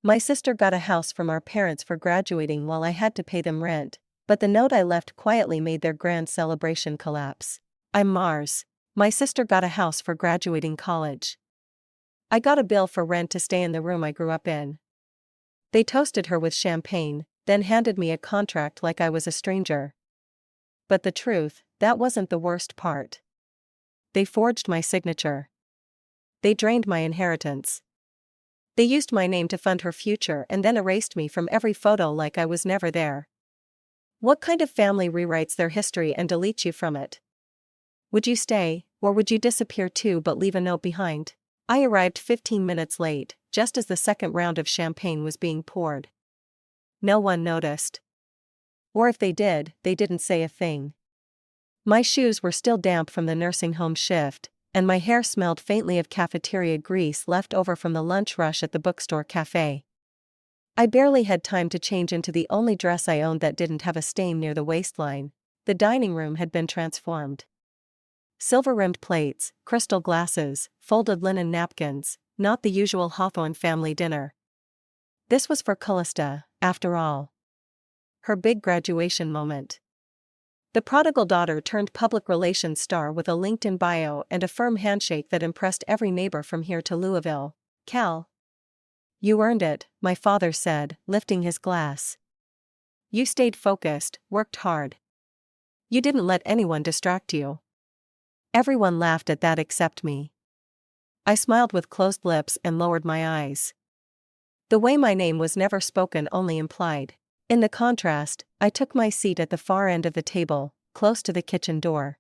My sister got a house from our parents for graduating while I had to pay them rent, but the note I left quietly made their grand celebration collapse. I'm Mars. My sister got a house for graduating college. I got a bill for rent to stay in the room I grew up in. They toasted her with champagne, then handed me a contract like I was a stranger. But the truth, that wasn't the worst part. They forged my signature. They drained my inheritance. They used my name to fund her future and then erased me from every photo like I was never there. What kind of family rewrites their history and deletes you from it? Would you stay, or would you disappear too but leave a note behind? I arrived 15 minutes late, just as the second round of champagne was being poured. No one noticed. Or if they did, they didn't say a thing. My shoes were still damp from the nursing home shift, and my hair smelled faintly of cafeteria grease left over from the lunch rush at the bookstore cafe. I barely had time to change into the only dress I owned that didn't have a stain near the waistline. The dining room had been transformed. Silver-rimmed plates, crystal glasses, folded linen napkins, not the usual Hawthorne family dinner. This was for Callista, after all. Her big graduation moment. The prodigal daughter turned public relations star with a LinkedIn bio and a firm handshake that impressed every neighbor from here to Louisville. Cal. You earned it, my father said, lifting his glass. You stayed focused, worked hard. You didn't let anyone distract you. Everyone laughed at that except me. I smiled with closed lips and lowered my eyes. The way my name was never spoken only implied. In the contrast, I took my seat at the far end of the table, close to the kitchen door.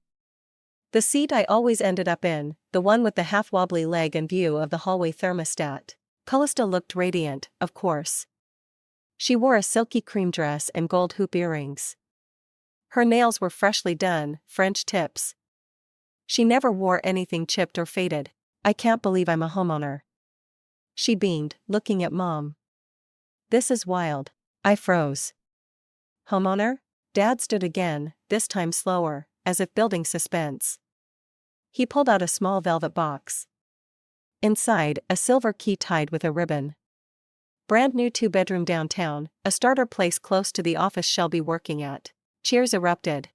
The seat I always ended up in, the one with the half-wobbly leg and view of the hallway thermostat. Callista looked radiant, of course. She wore a silky cream dress and gold hoop earrings. Her nails were freshly done, French tips. She never wore anything chipped or faded. I can't believe I'm a homeowner. She beamed, looking at Mom. This is wild. I froze. Homeowner? Dad stood again, this time slower, as if building suspense. He pulled out a small velvet box. Inside, a silver key tied with a ribbon. Brand new 2-bedroom downtown, a starter place close to the office she'll be working at. Cheers erupted.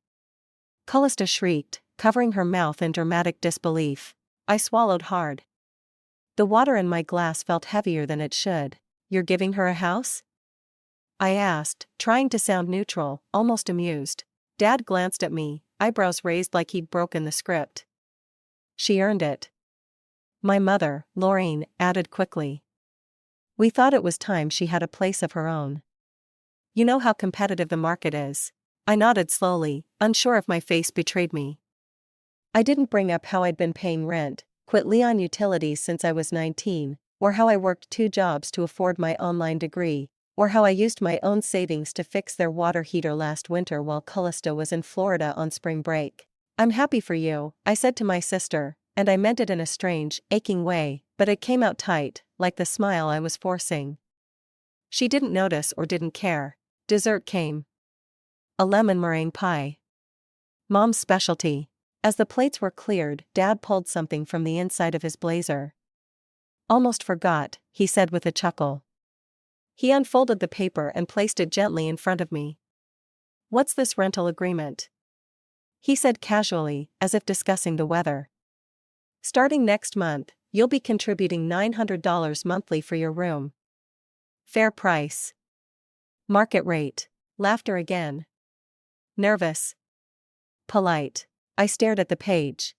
Callista shrieked, covering her mouth in dramatic disbelief. I swallowed hard. The water in my glass felt heavier than it should. You're giving her a house? I asked, trying to sound neutral, almost amused. Dad glanced at me, eyebrows raised like he'd broken the script. She earned it. My mother, Laureen, added quickly. We thought it was time she had a place of her own. You know how competitive the market is. I nodded slowly, unsure if my face betrayed me. I didn't bring up how I'd been paying rent, quit Leon Utilities since I was 19, or how I worked 2 jobs to afford my online degree, or how I used my own savings to fix their water heater last winter while Callista was in Florida on spring break. I'm happy for you, I said to my sister, and I meant it in a strange, aching way, but it came out tight, like the smile I was forcing. She didn't notice or didn't care. Dessert came. A lemon meringue pie. Mom's specialty. As the plates were cleared, Dad pulled something from the inside of his blazer. Almost forgot, he said with a chuckle. He unfolded the paper and placed it gently in front of me. What's this rental agreement? He said casually, as if discussing the weather. Starting next month, you'll be contributing $900 monthly for your room. Fair price. Market rate. Laughter again. Nervous. Polite. I stared at the page.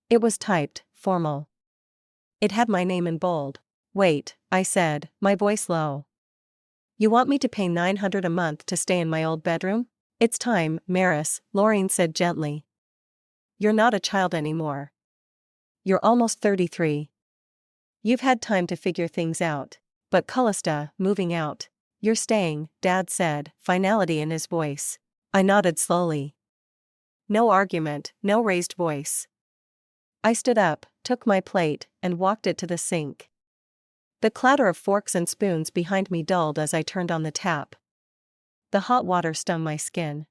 It was typed, formal. It had my name in bold. Wait, I said, my voice low. You want me to pay $900 a month to stay in my old bedroom? It's time, Maris, Laureen said gently. You're not a child anymore. You're almost 33. You've had time to figure things out. But Callista, moving out. You're staying, Dad said, finality in his voice. I nodded slowly. No argument, no raised voice. I stood up, took my plate, and walked it to the sink. The clatter of forks and spoons behind me dulled as I turned on the tap. The hot water stung my skin.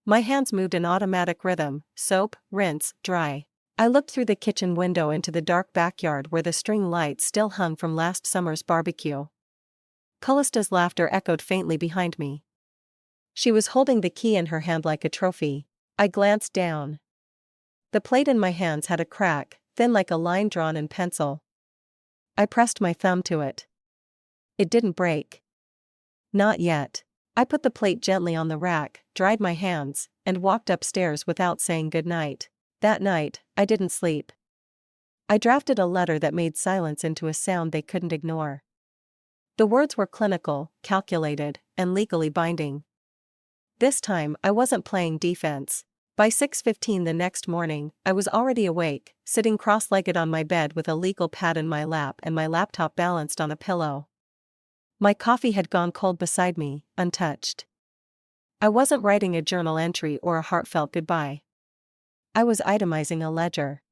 My hands moved in automatic rhythm, soap, rinse, dry. I looked through the kitchen window into the dark backyard where the string lights still hung from last summer's barbecue. Callista's laughter echoed faintly behind me. She was holding the key in her hand like a trophy. I glanced down. The plate in my hands had a crack, thin like a line drawn in pencil. I pressed my thumb to it. It didn't break. Not yet. I put the plate gently on the rack, dried my hands, and walked upstairs without saying goodnight. That night, I didn't sleep. I drafted a letter that made silence into a sound they couldn't ignore. The words were clinical, calculated, and legally binding. This time, I wasn't playing defense. By 6:15 the next morning, I was already awake, sitting cross-legged on my bed with a legal pad in my lap and my laptop balanced on a pillow. My coffee had gone cold beside me, untouched. I wasn't writing a journal entry or a heartfelt goodbye. I was itemizing a ledger.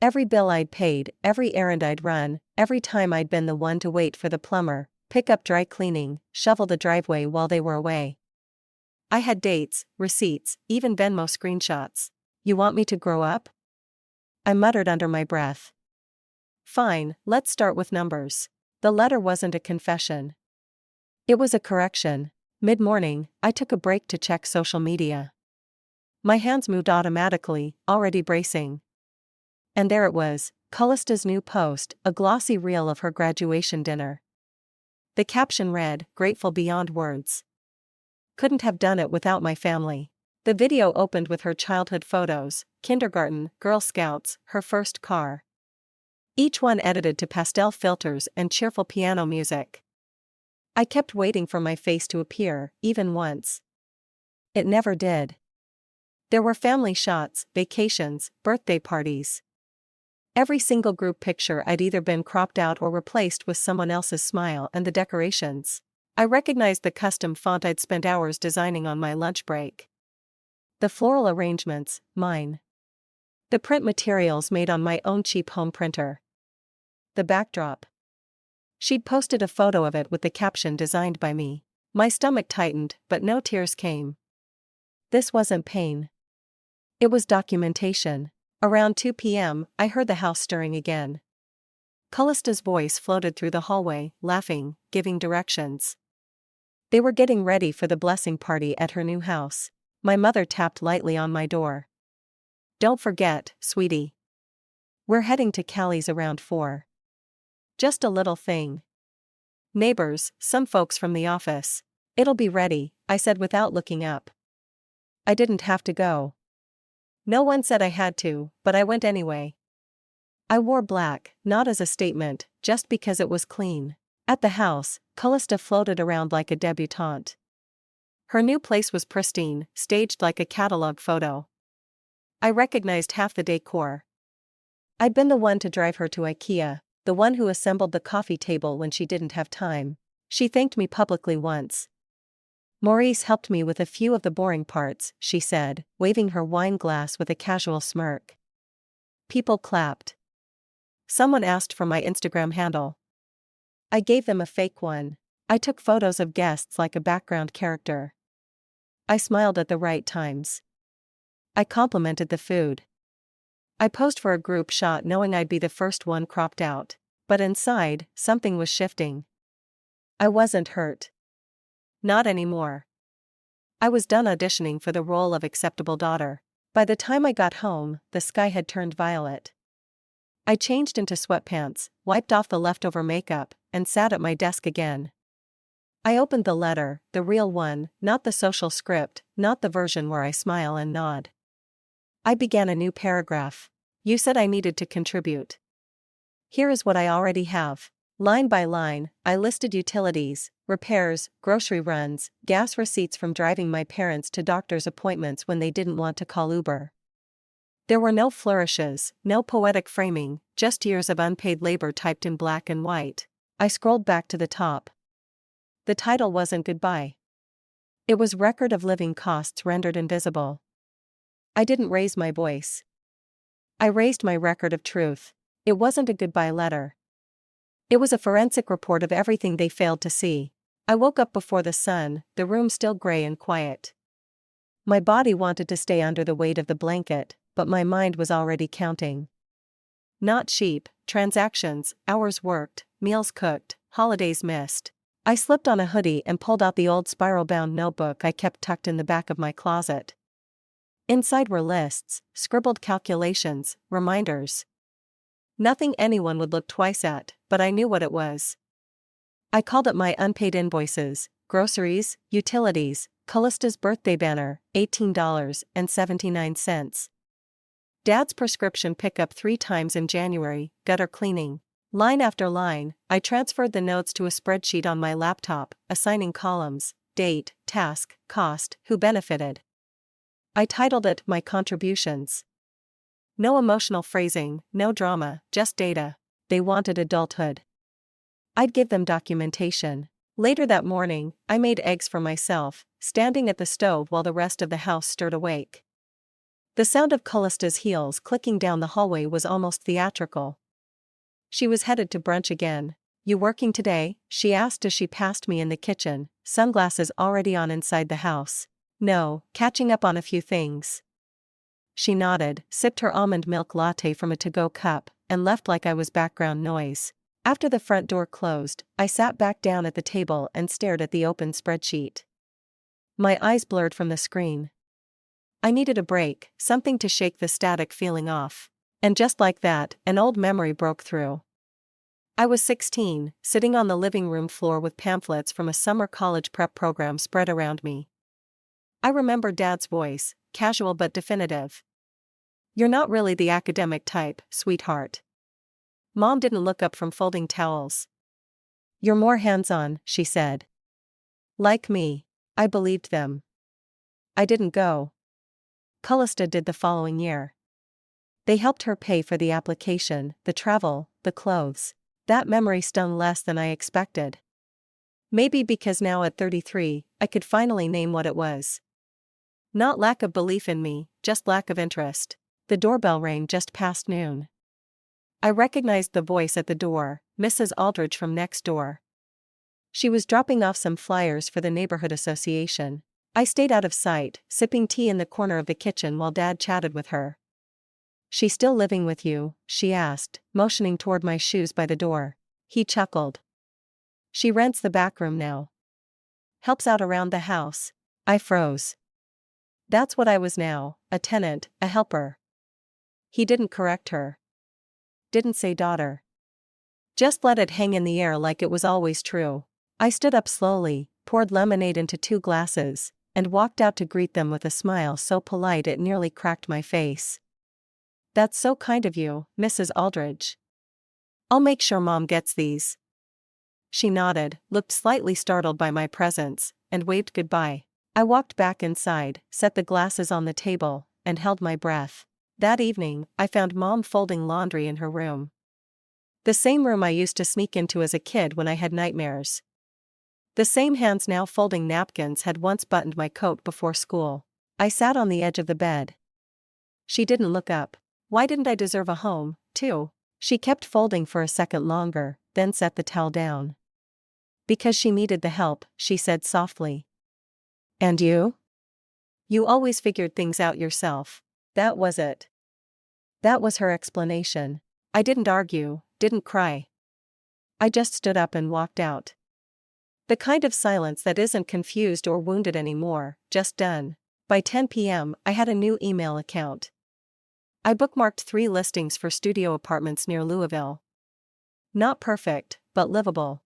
Every bill I'd paid, every errand I'd run, every time I'd been the one to wait for the plumber, pick up dry cleaning, shovel the driveway while they were away. I had dates, receipts, even Venmo screenshots. You want me to grow up? I muttered under my breath. Fine, let's start with numbers. The letter wasn't a confession. It was a correction. Mid-morning, I took a break to check social media. My hands moved automatically, already bracing. And there it was, Callista's new post, a glossy reel of her graduation dinner. The caption read, "Grateful beyond words. Couldn't have done it without my family." The video opened with her childhood photos, kindergarten, Girl Scouts, her first car. Each one edited to pastel filters and cheerful piano music. I kept waiting for my face to appear, even once. It never did. There were family shots, vacations, birthday parties. Every single group picture I'd either been cropped out or replaced with someone else's smile and the decorations. I recognized the custom font I'd spent hours designing on my lunch break. The floral arrangements, mine. The print materials made on my own cheap home printer. The backdrop. She'd posted a photo of it with the caption designed by me. My stomach tightened, but no tears came. This wasn't pain. It was documentation. Around 2 p.m., I heard the house stirring again. Callista's voice floated through the hallway, laughing, giving directions. They were getting ready for the blessing party at her new house. My mother tapped lightly on my door. "Don't forget, sweetie. We're heading to Callie's around 4. Just a little thing. Neighbors, some folks from the office. It'll be ready," I said without looking up. I didn't have to go. No one said I had to, but I went anyway. I wore black, not as a statement, just because it was clean. At the house, Callista floated around like a debutante. Her new place was pristine, staged like a catalog photo. I recognized half the decor. I'd been the one to drive her to IKEA, the one who assembled the coffee table when she didn't have time. She thanked me publicly once. "Maurice helped me with a few of the boring parts," she said, waving her wine glass with a casual smirk. People clapped. Someone asked for my Instagram handle. I gave them a fake one. I took photos of guests like a background character. I smiled at the right times. I complimented the food. I posed for a group shot knowing I'd be the first one cropped out. But inside, something was shifting. I wasn't hurt. Not anymore. I was done auditioning for the role of acceptable daughter. By the time I got home, the sky had turned violet. I changed into sweatpants, wiped off the leftover makeup, and sat at my desk again. I opened the letter, the real one, not the social script, not the version where I smile and nod. I began a new paragraph. "You said I needed to contribute. Here is what I already have." Line by line, I listed utilities, repairs, grocery runs, gas receipts from driving my parents to doctor's appointments when they didn't want to call Uber. There were no flourishes, no poetic framing, just years of unpaid labor typed in black and white. I scrolled back to the top. The title wasn't goodbye. It was Record of Living Costs Rendered Invisible. I didn't raise my voice. I raised my record of truth. It wasn't a goodbye letter. It was a forensic report of everything they failed to see. I woke up before the sun, the room still gray and quiet. My body wanted to stay under the weight of the blanket, but my mind was already counting. Not sheep, transactions, hours worked, meals cooked, holidays missed. I slipped on a hoodie and pulled out the old spiral-bound notebook I kept tucked in the back of my closet. Inside were lists, scribbled calculations, reminders. Nothing anyone would look twice at, but I knew what it was. I called it my unpaid invoices, groceries, utilities, Callista's birthday banner, $18.79. Dad's prescription pickup 3 times in January, gutter cleaning. Line after line, I transferred the notes to a spreadsheet on my laptop, assigning columns, date, task, cost, who benefited. I titled it My Contributions. No emotional phrasing, no drama, just data. They wanted adulthood. I'd give them documentation. Later that morning, I made eggs for myself, standing at the stove while the rest of the house stirred awake. The sound of Callista's heels clicking down the hallway was almost theatrical. She was headed to brunch again. "You working today?" she asked as she passed me in the kitchen, sunglasses already on inside the house. "No, catching up on a few things." She nodded, sipped her almond milk latte from a to-go cup, and left like I was background noise. After the front door closed, I sat back down at the table and stared at the open spreadsheet. My eyes blurred from the screen. I needed a break, something to shake the static feeling off. And just like that, an old memory broke through. I was 16, sitting on the living room floor with pamphlets from a summer college prep program spread around me. I remember Dad's voice, casual but definitive. "You're not really the academic type, sweetheart." Mom didn't look up from folding towels. "You're more hands-on," she said. Like me. I believed them. I didn't go. Callista did the following year. They helped her pay for the application, the travel, the clothes. That memory stung less than I expected. Maybe because now at 33, I could finally name what it was. Not lack of belief in me, just lack of interest. The doorbell rang just past noon. I recognized the voice at the door, Mrs. Aldridge from next door. She was dropping off some flyers for the neighborhood association. I stayed out of sight, sipping tea in the corner of the kitchen while Dad chatted with her. "She still living with you?" she asked, motioning toward my shoes by the door. He chuckled. "She rents the back room now. Helps out around the house." I froze. That's what I was now, a tenant, a helper. He didn't correct her. Didn't say daughter. Just let it hang in the air like it was always true. I stood up slowly, poured lemonade into 2 glasses, and walked out to greet them with a smile so polite it nearly cracked my face. "That's so kind of you, Mrs. Aldridge. I'll make sure Mom gets these." She nodded, looked slightly startled by my presence, and waved goodbye. I walked back inside, set the glasses on the table, and held my breath. That evening, I found Mom folding laundry in her room. The same room I used to sneak into as a kid when I had nightmares. The same hands now folding napkins had once buttoned my coat before school. I sat on the edge of the bed. She didn't look up. Why didn't I deserve a home, too? She kept folding for a second longer, then set the towel down. "Because she needed the help," she said softly. "And you? You always figured things out yourself." That was it. That was her explanation. I didn't argue, didn't cry. I just stood up and walked out. The kind of silence that isn't confused or wounded anymore, just done. By 10 p.m., I had a new email account. I bookmarked 3 listings for studio apartments near Louisville. Not perfect, but livable.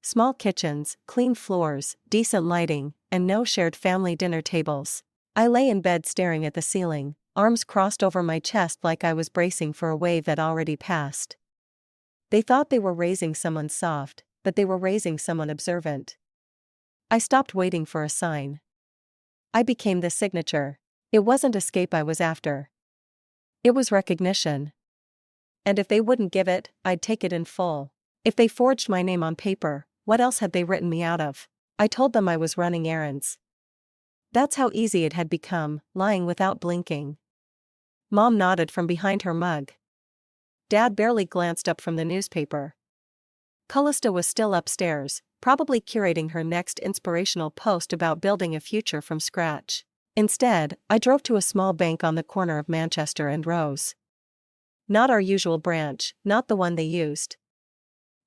Small kitchens, clean floors, decent lighting, and no shared family dinner tables. I lay in bed staring at the ceiling, arms crossed over my chest like I was bracing for a wave that already passed. They thought they were raising someone soft, but they were raising someone observant. I stopped waiting for a sign. I became the signature. It wasn't escape I was after. It was recognition. And if they wouldn't give it, I'd take it in full. If they forged my name on paper, what else had they written me out of? I told them I was running errands. That's how easy it had become, lying without blinking. Mom nodded from behind her mug. Dad barely glanced up from the newspaper. Callista was still upstairs, probably curating her next inspirational post about building a future from scratch. Instead, I drove to a small bank on the corner of Manchester and Rose. Not our usual branch, not the one they used.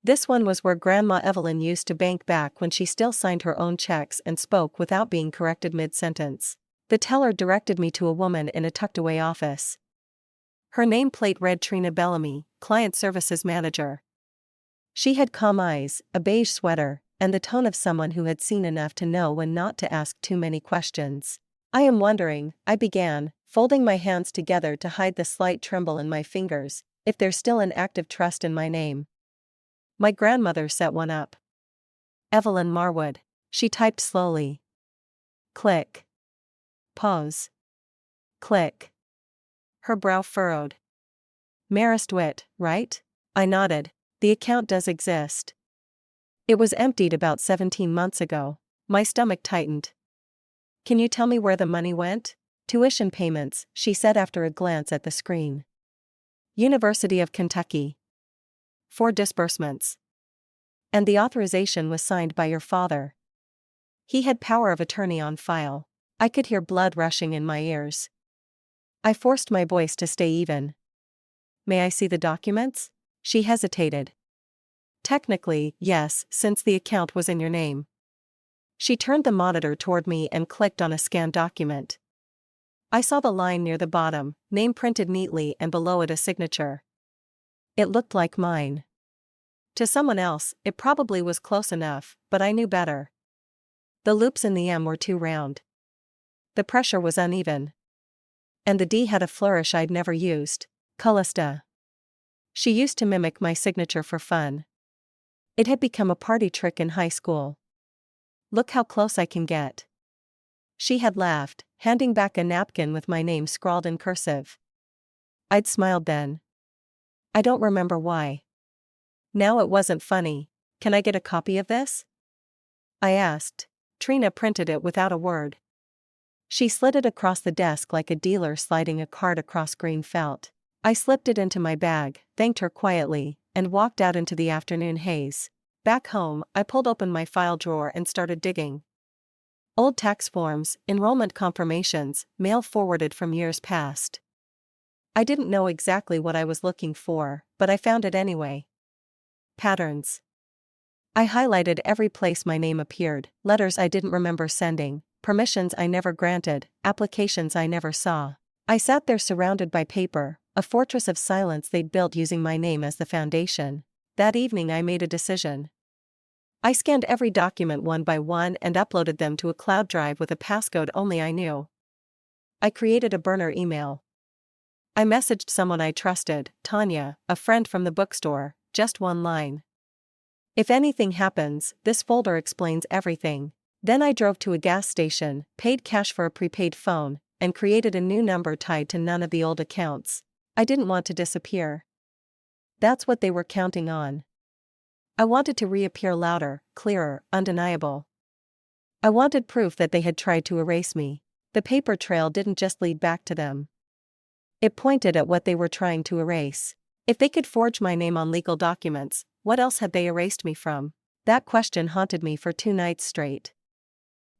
This one was where Grandma Evelyn used to bank back when she still signed her own checks and spoke without being corrected mid-sentence. The teller directed me to a woman in a tucked-away office. Her nameplate read Trina Bellamy, Client Services Manager. She had calm eyes, a beige sweater, and the tone of someone who had seen enough to know when not to ask too many questions. I am wondering, I began, folding my hands together to hide the slight tremble in my fingers, if there's still an active trust in my name. My grandmother set one up. Evelyn Marwood. She typed slowly. Click. Pause. Click. Her brow furrowed. Marist Witt, right? I nodded. The account does exist. It was emptied about 17 months ago. My stomach tightened. Can you tell me where the money went? Tuition payments, she said after a glance at the screen. University of Kentucky. 4 disbursements. And the authorization was signed by your father. He had power of attorney on file. I could hear blood rushing in my ears. I forced my voice to stay even. May I see the documents? She hesitated. Technically, yes, since the account was in your name. She turned the monitor toward me and clicked on a scanned document. I saw the line near the bottom, name printed neatly and below it a signature. It looked like mine. To someone else, it probably was close enough, but I knew better. The loops in the M were too round. The pressure was uneven. And the D had a flourish I'd never used. Callista. She used to mimic my signature for fun. It had become a party trick in high school. Look how close I can get. She had laughed, handing back a napkin with my name scrawled in cursive. I'd smiled then. I don't remember why. Now it wasn't funny. Can I get a copy of this? I asked. Trina printed it without a word. She slid it across the desk like a dealer sliding a card across green felt. I slipped it into my bag, thanked her quietly, and walked out into the afternoon haze. Back home, I pulled open my file drawer and started digging. Old tax forms, enrollment confirmations, mail forwarded from years past. I didn't know exactly what I was looking for, but I found it anyway. Patterns. I highlighted every place my name appeared, letters I didn't remember sending, permissions I never granted, applications I never saw. I sat there surrounded by paper, a fortress of silence they'd built using my name as the foundation. That evening I made a decision. I scanned every document one by one and uploaded them to a cloud drive with a passcode only I knew. I created a burner email. I messaged someone I trusted, Tanya, a friend from the bookstore, just one line. If anything happens, this folder explains everything. Then I drove to a gas station, paid cash for a prepaid phone, and created a new number tied to none of the old accounts. I didn't want to disappear. That's what they were counting on. I wanted to reappear louder, clearer, undeniable. I wanted proof that they had tried to erase me. The paper trail didn't just lead back to them. It pointed at what they were trying to erase. If they could forge my name on legal documents, what else had they erased me from? That question haunted me for 2 nights straight.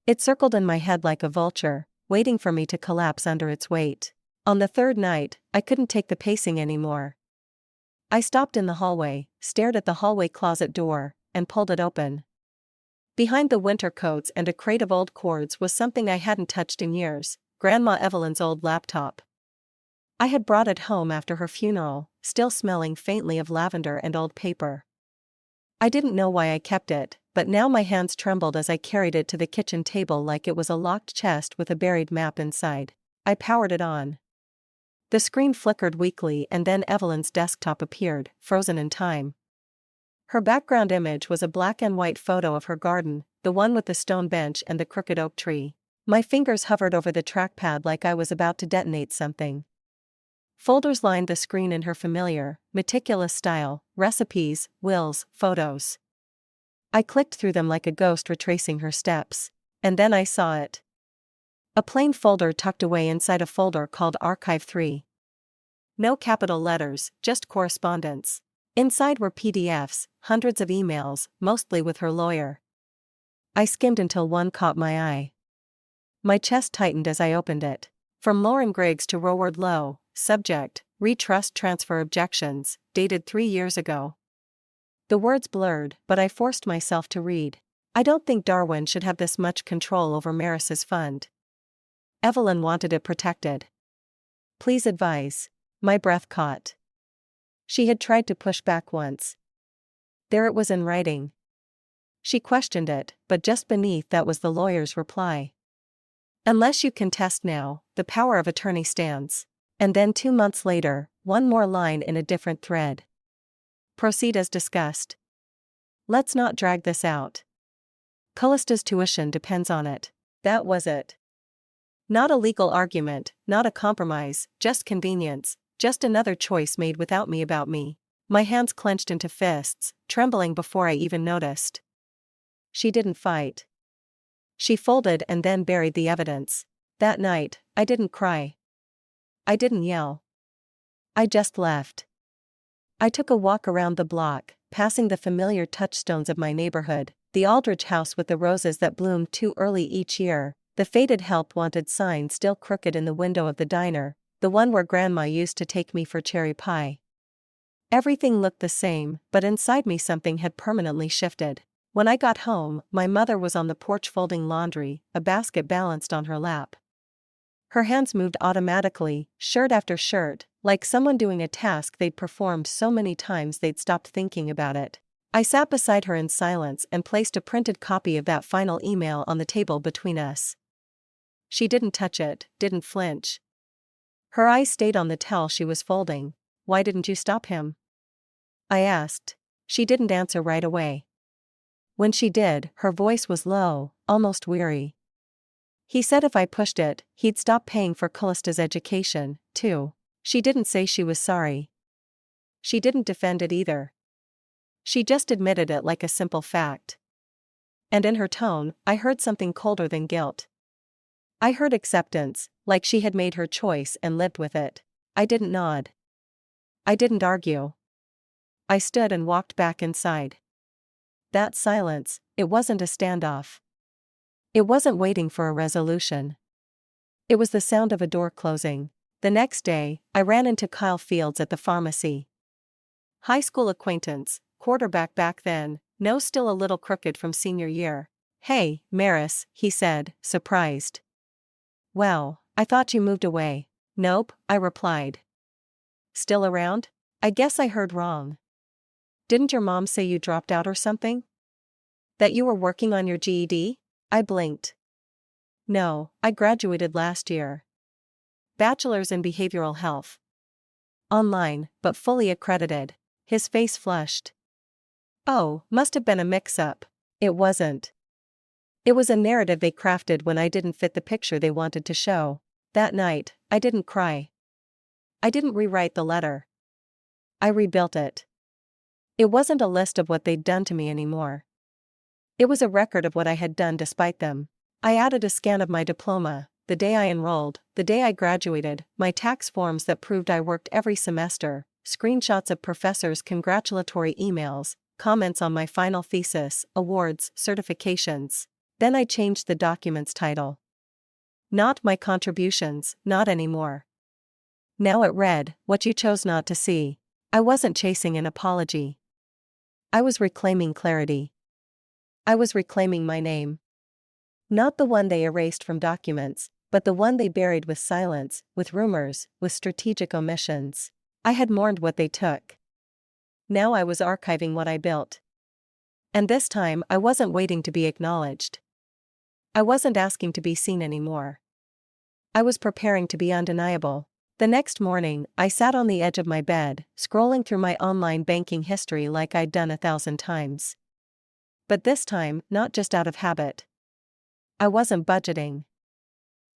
It circled in my head like a vulture, waiting for me to collapse under its weight. On the 3rd night, I couldn't take the pacing anymore. I stopped in the hallway, stared at the hallway closet door, and pulled it open. Behind the winter coats and a crate of old cords was something I hadn't touched in years, Grandma Evelyn's old laptop. I had brought it home after her funeral, still smelling faintly of lavender and old paper. I didn't know why I kept it, but now my hands trembled as I carried it to the kitchen table like it was a locked chest with a buried map inside. I powered it on. The screen flickered weakly and then Evelyn's desktop appeared, frozen in time. Her background image was a black and white photo of her garden, the one with the stone bench and the crooked oak tree. My fingers hovered over the trackpad like I was about to detonate something. Folders lined the screen in her familiar, meticulous style, recipes, wills, photos. I clicked through them like a ghost retracing her steps. And then I saw it. A plain folder tucked away inside a folder called Archive 3. No capital letters, just correspondence. Inside were PDFs, hundreds of emails, mostly with her lawyer. I skimmed until one caught my eye. My chest tightened as I opened it. From Lauren Griggs to Roward Lowe, subject, retrust transfer objections, dated 3 years ago. The words blurred, but I forced myself to read. I don't think Darwin should have this much control over Maris's fund. Evelyn wanted it protected. Please advise. My breath caught. She had tried to push back once. There it was in writing. She questioned it, but just beneath that was the lawyer's reply. Unless you contest now, the power of attorney stands. And then 2 months later, one more line in a different thread. Proceed as discussed. Let's not drag this out. Callista's tuition depends on it. That was it. Not a legal argument, not a compromise, just convenience, just another choice made without me about me. My hands clenched into fists, trembling before I even noticed. She didn't fight. She folded and then buried the evidence. That night, I didn't cry. I didn't yell. I just left. I took a walk around the block, passing the familiar touchstones of my neighborhood, the Aldrich house with the roses that bloomed too early each year, the faded help wanted sign still crooked in the window of the diner, the one where Grandma used to take me for cherry pie. Everything looked the same, but inside me something had permanently shifted. When I got home, my mother was on the porch folding laundry, a basket balanced on her lap. Her hands moved automatically, shirt after shirt, like someone doing a task they'd performed so many times they'd stopped thinking about it. I sat beside her in silence and placed a printed copy of that final email on the table between us. She didn't touch it, didn't flinch. Her eyes stayed on the towel she was folding. Why didn't you stop him? I asked. She didn't answer right away. When she did, her voice was low, almost weary. He said if I pushed it, he'd stop paying for Callista's education, too. She didn't say she was sorry. She didn't defend it either. She just admitted it like a simple fact. And in her tone, I heard something colder than guilt. I heard acceptance, like she had made her choice and lived with it. I didn't nod. I didn't argue. I stood and walked back inside. That silence, it wasn't a standoff. It wasn't waiting for a resolution. It was the sound of a door closing. The next day, I ran into Kyle Fields at the pharmacy. High school acquaintance, quarterback back then, nose still a little crooked from senior year. Hey, Maris, he said, surprised. Well, I thought you moved away. Nope, I replied. Still around? I guess I heard wrong. Didn't your mom say you dropped out or something? That you were working on your GED? I blinked. No, I graduated last year. Bachelor's in behavioral health. Online, but fully accredited. His face flushed. Oh, must have been a mix-up. It wasn't. It was a narrative they crafted when I didn't fit the picture they wanted to show. That night, I didn't cry. I didn't rewrite the letter. I rebuilt it. It wasn't a list of what they'd done to me anymore. It was a record of what I had done despite them. I added a scan of my diploma, the day I enrolled, the day I graduated, my tax forms that proved I worked every semester, screenshots of professors' congratulatory emails, comments on my final thesis, awards, certifications. Then I changed the document's title. Not my contributions, not anymore. Now it read, What You Chose Not to See. I wasn't chasing an apology. I was reclaiming clarity. I was reclaiming my name. Not the one they erased from documents, but the one they buried with silence, with rumors, with strategic omissions. I had mourned what they took. Now I was archiving what I built. And this time I wasn't waiting to be acknowledged. I wasn't asking to be seen anymore. I was preparing to be undeniable. The next morning, I sat on the edge of my bed, scrolling through my online banking history like I'd done 1,000 times. But this time, not just out of habit. I wasn't budgeting.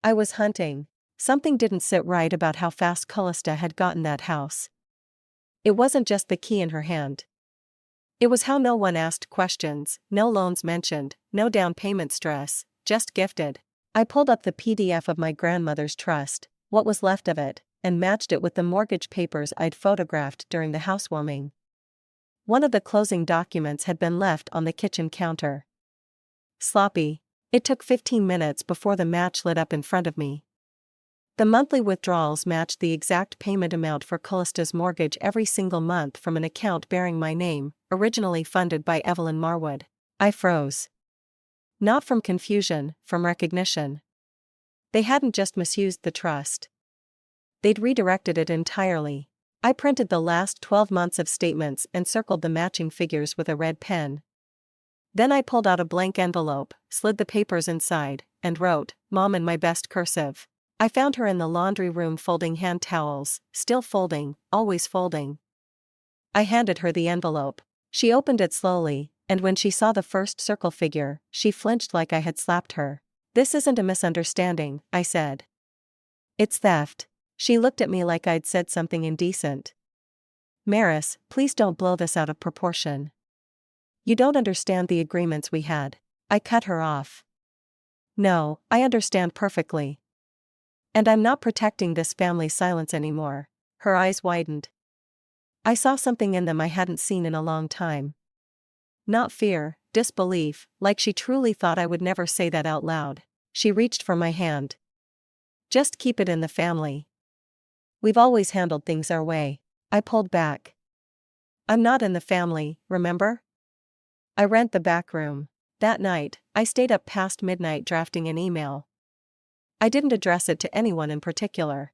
I was hunting. Something didn't sit right about how fast Callista had gotten that house. It wasn't just the key in her hand. It was how no one asked questions, no loans mentioned, no down payment stress, just gifted. I pulled up the PDF of my grandmother's trust, what was left of it, and matched it with the mortgage papers I'd photographed during the housewarming. One of the closing documents had been left on the kitchen counter. Sloppy. It took 15 minutes before the match lit up in front of me. The monthly withdrawals matched the exact payment amount for Callista's mortgage every single month from an account bearing my name, originally funded by Evelyn Marwood. I froze. Not from confusion, from recognition. They hadn't just misused the trust. They'd redirected it entirely. I printed the last 12 months of statements and circled the matching figures with a red pen. Then I pulled out a blank envelope, slid the papers inside, and wrote, "Mom," in my best cursive. I found her in the laundry room folding hand towels, still folding, always folding. I handed her the envelope. She opened it slowly, and when she saw the first circle figure, she flinched like I had slapped her. "This isn't a misunderstanding," I said. "It's theft." She looked at me like I'd said something indecent. "Maris, please don't blow this out of proportion. You don't understand the agreements we had." I cut her off. "No, I understand perfectly. And I'm not protecting this family's silence anymore." Her eyes widened. I saw something in them I hadn't seen in a long time. Not fear, disbelief, like she truly thought I would never say that out loud. She reached for my hand. "Just keep it in the family. We've always handled things our way." I pulled back. "I'm not in the family, remember? I rent the back room." That night, I stayed up past midnight drafting an email. I didn't address it to anyone in particular.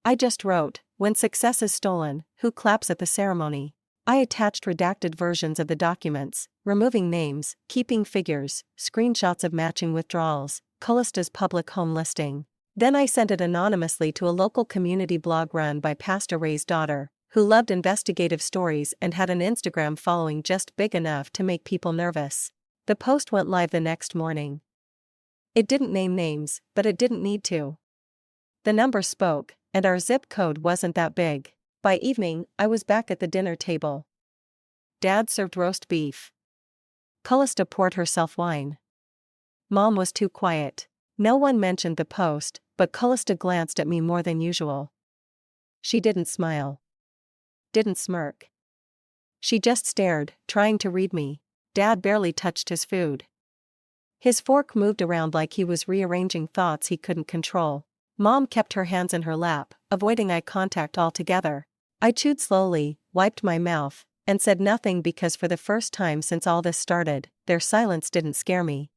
I just wrote, "When success is stolen, who claps at the ceremony?" I attached redacted versions of the documents, removing names, keeping figures, screenshots of matching withdrawals, Callista's public home listing. Then I sent it anonymously to a local community blog run by Pastor Ray's daughter, who loved investigative stories and had an Instagram following just big enough to make people nervous. The post went live the next morning. It didn't name names, but it didn't need to. The number spoke, and our zip code wasn't that big. By evening, I was back at the dinner table. Dad served roast beef. Callista poured herself wine. Mom was too quiet. No one mentioned the post, but Callista glanced at me more than usual. She didn't smile. Didn't smirk. She just stared, trying to read me. Dad barely touched his food. His fork moved around like he was rearranging thoughts he couldn't control. Mom kept her hands in her lap, avoiding eye contact altogether. I chewed slowly, wiped my mouth, and said nothing because for the first time since all this started, their silence didn't scare me.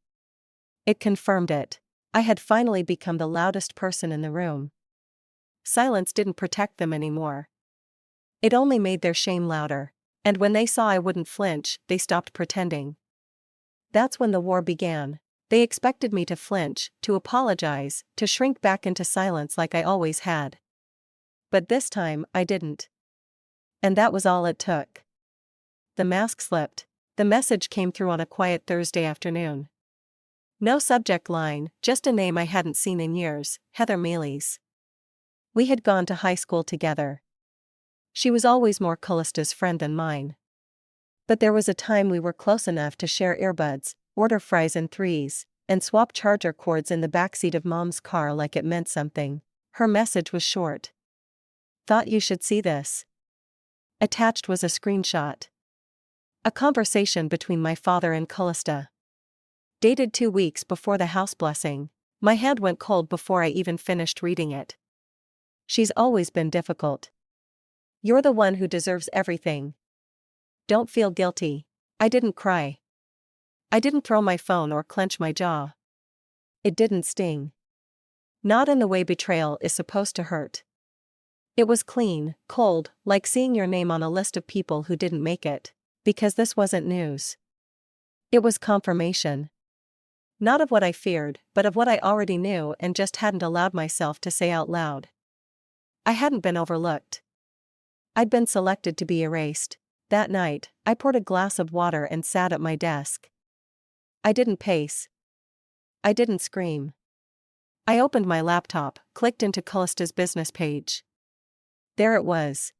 It confirmed it. I had finally become the loudest person in the room. Silence didn't protect them anymore. It only made their shame louder. And when they saw I wouldn't flinch, they stopped pretending. That's when the war began. They expected me to flinch, to apologize, to shrink back into silence like I always had. But this time, I didn't. And that was all it took. The mask slipped. The message came through on a quiet Thursday afternoon. No subject line, just a name I hadn't seen in years, Heather Mealy's. We had gone to high school together. She was always more Callista's friend than mine. But there was a time we were close enough to share earbuds, order fries in threes, and swap charger cords in the backseat of Mom's car like it meant something. Her message was short. "Thought you should see this." Attached was a screenshot. A conversation between my father and Callista. Dated 2 weeks before the house blessing. My hand went cold before I even finished reading it. "She's always been difficult. You're the one who deserves everything. Don't feel guilty." I didn't cry. I didn't throw my phone or clench my jaw. It didn't sting. Not in the way betrayal is supposed to hurt. It was clean, cold, like seeing your name on a list of people who didn't make it. Because this wasn't news. It was confirmation. Not of what I feared, but of what I already knew and just hadn't allowed myself to say out loud. I hadn't been overlooked. I'd been selected to be erased. That night, I poured a glass of water and sat at my desk. I didn't pace. I didn't scream. I opened my laptop, clicked into Callista's business page. There it was.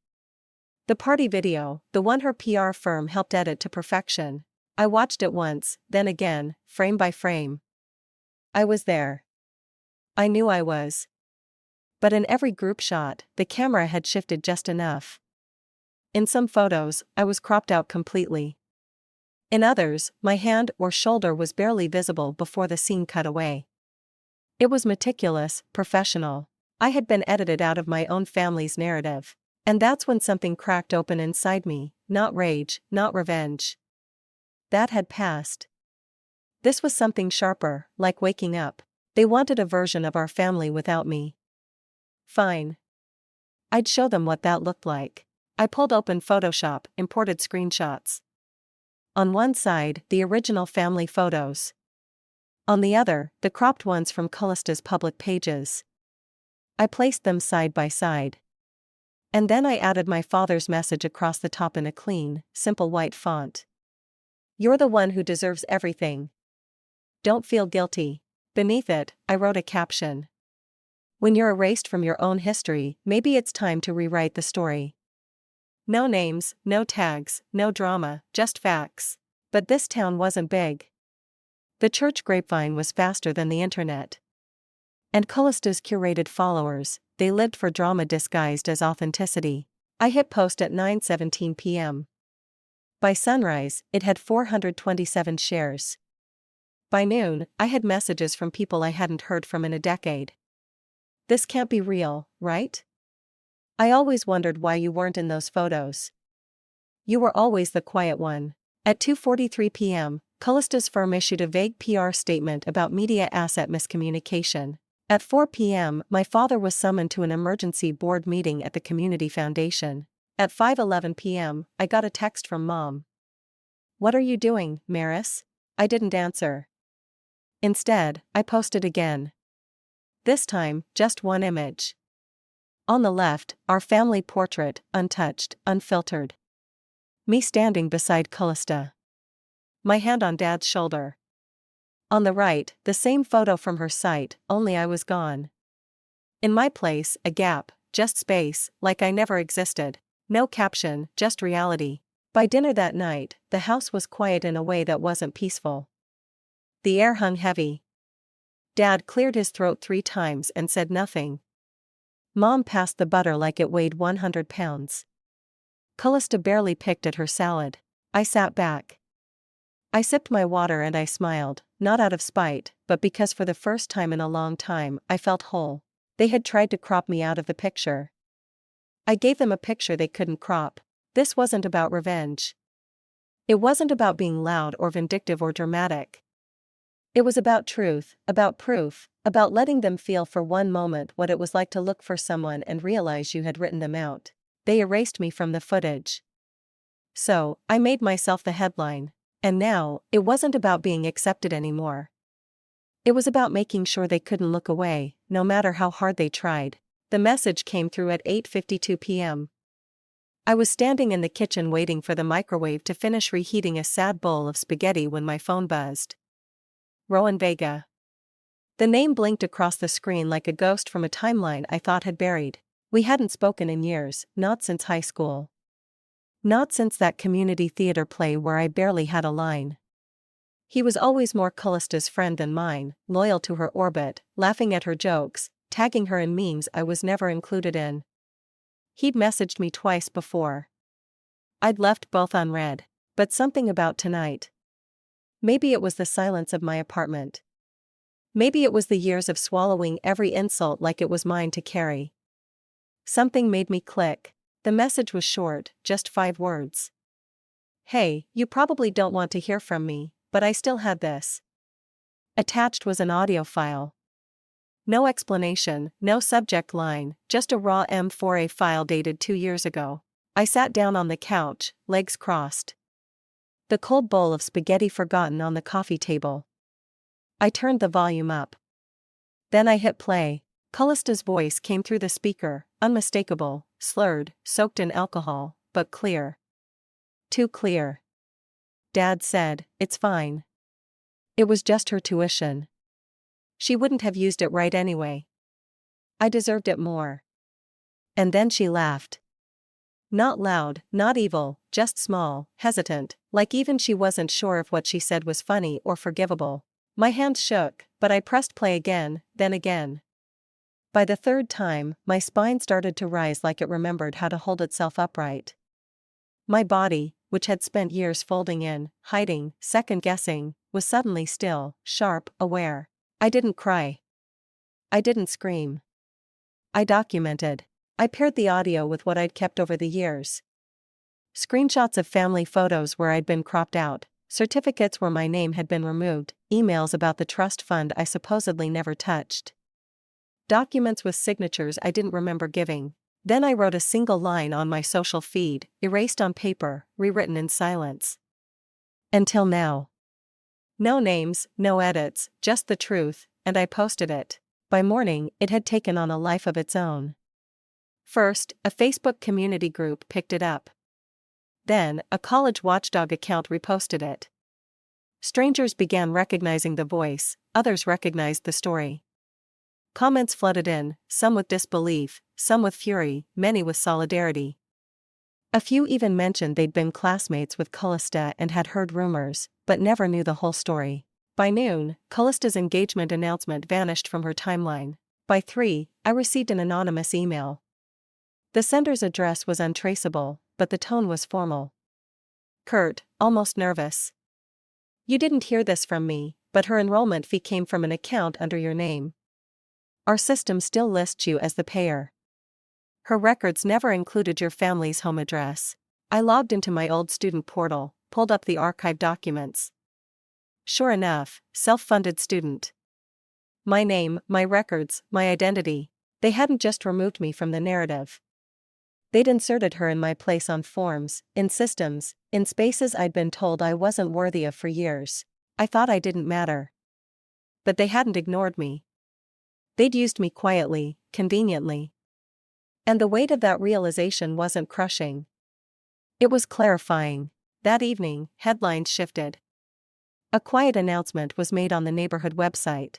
The party video, the one her PR firm helped edit to perfection. I watched it once, then again, frame by frame. I was there. I knew I was. But in every group shot, the camera had shifted just enough. In some photos, I was cropped out completely. In others, my hand or shoulder was barely visible before the scene cut away. It was meticulous, professional. I had been edited out of my own family's narrative. And that's when something cracked open inside me, not rage, not revenge. That had passed. This was something sharper, like waking up. They wanted a version of our family without me. Fine. I'd show them what that looked like. I pulled open Photoshop, imported screenshots. On one side, the original family photos. On the other, the cropped ones from Callista's public pages. I placed them side by side. And then I added my father's message across the top in a clean, simple white font. "You're the one who deserves everything. Don't feel guilty." Beneath it, I wrote a caption. "When you're erased from your own history, maybe it's time to rewrite the story." No names, no tags, no drama, just facts. But this town wasn't big. The church grapevine was faster than the internet. And Callista's curated followers, they lived for drama disguised as authenticity. I hit post at 9:17 p.m. By sunrise, it had 427 shares. By noon, I had messages from people I hadn't heard from in a decade. "This can't be real, right? I always wondered why you weren't in those photos. You were always the quiet one." At 2:43 p.m., Callista's firm issued a vague PR statement about media asset miscommunication. At 4 p.m., my father was summoned to an emergency board meeting at the Community Foundation. At 5:11 p.m., I got a text from Mom. "What are you doing, Maris?" I didn't answer. Instead, I posted again. This time, just one image. On the left, our family portrait, untouched, unfiltered. Me standing beside Callista. My hand on Dad's shoulder. On the right, the same photo from her site, only I was gone. In my place, a gap, just space, like I never existed. No caption, just reality. By dinner that night, the house was quiet in a way that wasn't peaceful. The air hung heavy. Dad cleared his throat 3 times and said nothing. Mom passed the butter like it weighed 100 pounds. Callista barely picked at her salad. I sat back. I sipped my water and I smiled, not out of spite, but because for the first time in a long time, I felt whole. They had tried to crop me out of the picture. I gave them a picture they couldn't crop. This wasn't about revenge. It wasn't about being loud or vindictive or dramatic. It was about truth, about proof, about letting them feel for one moment what it was like to look for someone and realize you had written them out. They erased me from the footage. So, I made myself the headline. And now, it wasn't about being accepted anymore. It was about making sure they couldn't look away, no matter how hard they tried. The message came through at 8:52 p.m. I was standing in the kitchen waiting for the microwave to finish reheating a sad bowl of spaghetti when my phone buzzed. Rowan Vega. The name blinked across the screen like a ghost from a timeline I thought had buried. We hadn't spoken in years, not since high school. Not since that community theater play where I barely had a line. He was always more Callista's friend than mine, loyal to her orbit, laughing at her jokes, tagging her in memes I was never included in. He'd messaged me twice before. I'd left both unread. But something about tonight. Maybe it was the silence of my apartment. Maybe it was the years of swallowing every insult like it was mine to carry. Something made me click. The message was short, just 5 words. "Hey, you probably don't want to hear from me, but I still had this." Attached was an audio file. No explanation, no subject line, just a raw M4A file dated 2 years ago. I sat down on the couch, legs crossed. The cold bowl of spaghetti forgotten on the coffee table. I turned the volume up. Then I hit play. Callista's voice came through the speaker, unmistakable, slurred, soaked in alcohol, but clear. Too clear. Dad said, "It's fine. It was just her tuition. She wouldn't have used it right anyway. I deserved it more." And then she laughed. Not loud, not evil, just small, hesitant, like even she wasn't sure if what she said was funny or forgivable. My hands shook, but I pressed play again, then again. By the 3rd time, my spine started to rise like it remembered how to hold itself upright. My body, which had spent years folding in, hiding, second-guessing, was suddenly still, sharp, aware. I didn't cry. I didn't scream. I documented. I paired the audio with what I'd kept over the years. Screenshots of family photos where I'd been cropped out, certificates where my name had been removed, emails about the trust fund I supposedly never touched. Documents with signatures I didn't remember giving. Then I wrote a single line on my social feed, erased on paper, rewritten in silence. Until now. No names, no edits, just the truth, and I posted it. By morning, it had taken on a life of its own. First, a Facebook community group picked it up. Then, a college watchdog account reposted it. Strangers began recognizing the voice, others recognized the story. Comments flooded in, some with disbelief, some with fury, many with solidarity. A few even mentioned they'd been classmates with Callista and had heard rumors, but never knew the whole story. By noon, Callista's engagement announcement vanished from her timeline. By 3, I received an anonymous email. The sender's address was untraceable, but the tone was formal. Curt, almost nervous. You didn't hear this from me, but her enrollment fee came from an account under your name. Our system still lists you as the payer. Her records never included your family's home address. I logged into my old student portal, pulled up the archive documents. Sure enough, self-funded student. My name, my records, my identity. They hadn't just removed me from the narrative. They'd inserted her in my place on forms, in systems, in spaces I'd been told I wasn't worthy of for years. I thought I didn't matter. But they hadn't ignored me. They'd used me quietly, conveniently. And the weight of that realization wasn't crushing. It was clarifying. That evening, headlines shifted. A quiet announcement was made on the neighborhood website.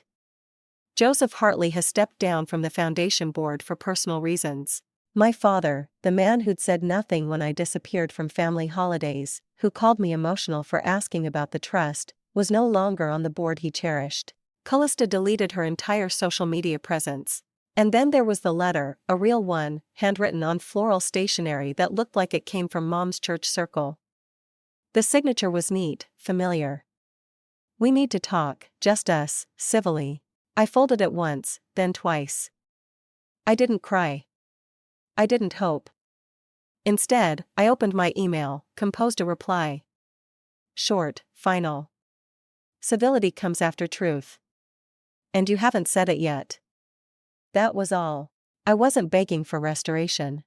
Joseph Hartley has stepped down from the foundation board for personal reasons. My father, the man who'd said nothing when I disappeared from family holidays, who called me emotional for asking about the trust, was no longer on the board he cherished. Callista deleted her entire social media presence. And then there was the letter, a real one, handwritten on floral stationery that looked like it came from Mom's church circle. The signature was neat, familiar. We need to talk, just us, civilly. I folded it once, then twice. I didn't cry. I didn't hope. Instead, I opened my email, composed a reply. Short, final. Civility comes after truth. And you haven't said it yet. That was all. I wasn't begging for restoration.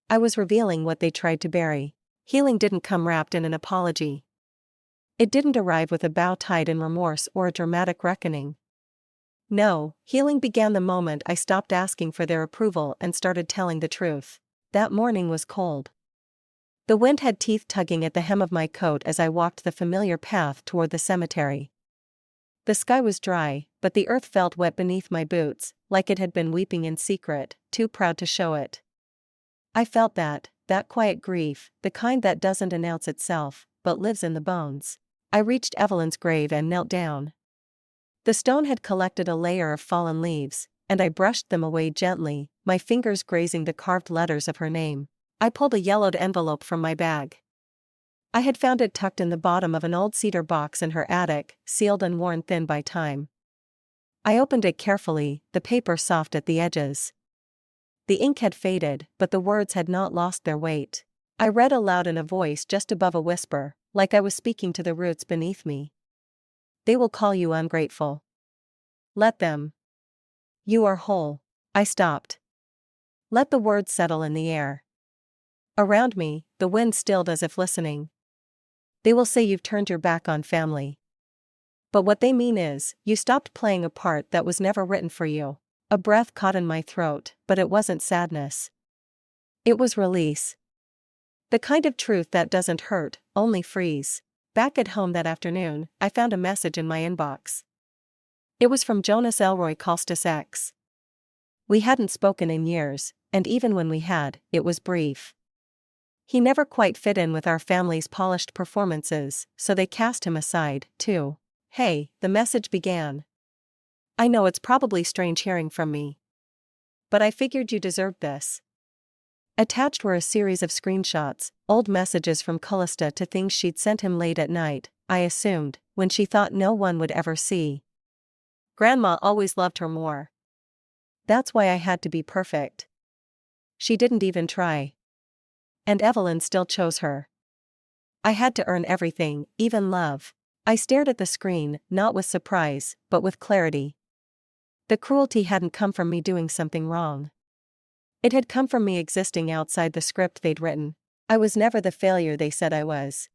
I was revealing what they tried to bury. Healing didn't come wrapped in an apology. It didn't arrive with a bow tied in remorse or a dramatic reckoning. No, healing began the moment I stopped asking for their approval and started telling the truth. That morning was cold. The wind had teeth tugging at the hem of my coat as I walked the familiar path toward the cemetery. The sky was dry, but the earth felt wet beneath my boots, like it had been weeping in secret, too proud to show it. I felt that quiet grief, the kind that doesn't announce itself, but lives in the bones. I reached Evelyn's grave and knelt down. The stone had collected a layer of fallen leaves, and I brushed them away gently, my fingers grazing the carved letters of her name. I pulled a yellowed envelope from my bag. I had found it tucked in the bottom of an old cedar box in her attic, sealed and worn thin by time. I opened it carefully, the paper soft at the edges. The ink had faded, but the words had not lost their weight. I read aloud in a voice just above a whisper, like I was speaking to the roots beneath me. They will call you ungrateful. Let them. You are whole. I stopped. Let the words settle in the air. Around me, the wind stilled as if listening. They will say you've turned your back on family. But what they mean is, you stopped playing a part that was never written for you. A breath caught in my throat, but it wasn't sadness. It was release. The kind of truth that doesn't hurt, only frees. Back at home that afternoon, I found a message in my inbox. It was from Jonas Elroy Calstus X. We hadn't spoken in years, and even when we had, it was brief. He never quite fit in with our family's polished performances, so they cast him aside, too. Hey, the message began. I know it's probably strange hearing from me. But I figured you deserved this. Attached were a series of screenshots, old messages from Callista to things she'd sent him late at night, I assumed, when she thought no one would ever see. Grandma always loved her more. That's why I had to be perfect. She didn't even try. And Evelyn still chose her. I had to earn everything, even love. I stared at the screen, not with surprise, but with clarity. The cruelty hadn't come from me doing something wrong. It had come from me existing outside the script they'd written. I was never the failure they said I was.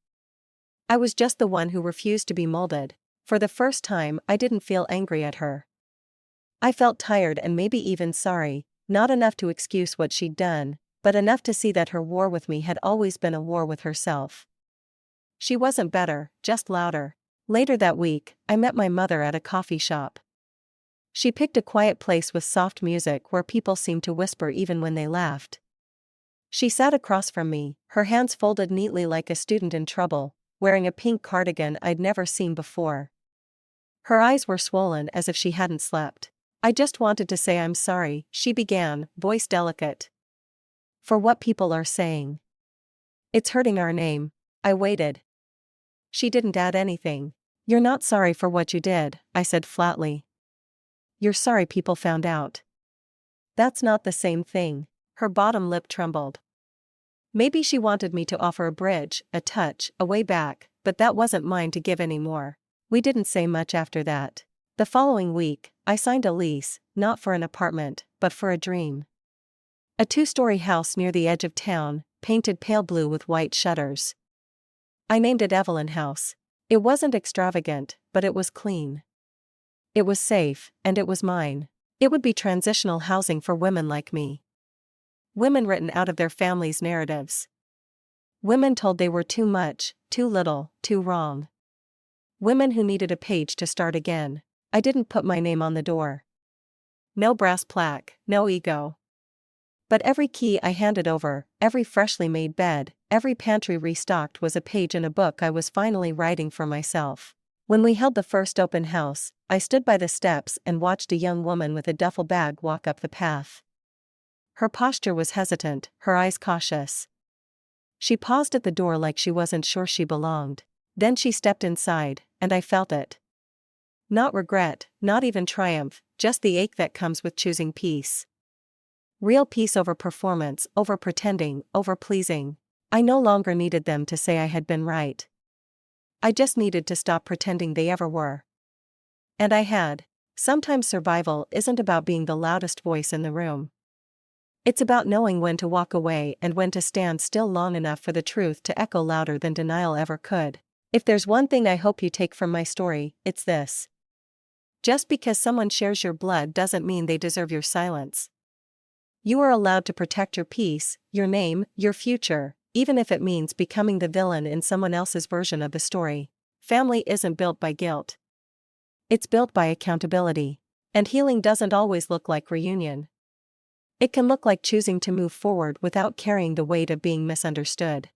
I was just the one who refused to be molded. For the first time, I didn't feel angry at her. I felt tired and maybe even sorry, not enough to excuse what she'd done, but enough to see that her war with me had always been a war with herself. She wasn't better, just louder. Later that week, I met my mother at a coffee shop. She picked a quiet place with soft music where people seemed to whisper even when they laughed. She sat across from me, her hands folded neatly like a student in trouble, wearing a pink cardigan I'd never seen before. Her eyes were swollen as if she hadn't slept. "I just wanted to say I'm sorry," she began, voice delicate. "For what people are saying. It's hurting our name." I waited. She didn't add anything. "You're not sorry for what you did," I said flatly. "You're sorry people found out." "That's not the same thing." Her bottom lip trembled. Maybe she wanted me to offer a bridge, a touch, a way back, but that wasn't mine to give anymore. We didn't say much after that. The following week, I signed a lease, not for an apartment, but for a dream. A 2-story house near the edge of town, painted pale blue with white shutters. I named it Evelyn House. It wasn't extravagant, but it was clean. It was safe, and it was mine. It would be transitional housing for women like me. Women written out of their families' narratives. Women told they were too much, too little, too wrong. Women who needed a page to start again. I didn't put my name on the door. No brass plaque, no ego. But every key I handed over, every freshly made bed, every pantry restocked was a page in a book I was finally writing for myself. When we held the first open house, I stood by the steps and watched a young woman with a duffel bag walk up the path. Her posture was hesitant, her eyes cautious. She paused at the door like she wasn't sure she belonged. Then she stepped inside, and I felt it. Not regret, not even triumph, just the ache that comes with choosing peace. Real peace over performance, over pretending, over pleasing. I no longer needed them to say I had been right. I just needed to stop pretending they ever were. And I had. Sometimes survival isn't about being the loudest voice in the room. It's about knowing when to walk away and when to stand still long enough for the truth to echo louder than denial ever could. If there's one thing I hope you take from my story, it's this. Just because someone shares your blood doesn't mean they deserve your silence. You are allowed to protect your peace, your name, your future, even if it means becoming the villain in someone else's version of the story. Family isn't built by guilt. It's built by accountability. And healing doesn't always look like reunion. It can look like choosing to move forward without carrying the weight of being misunderstood.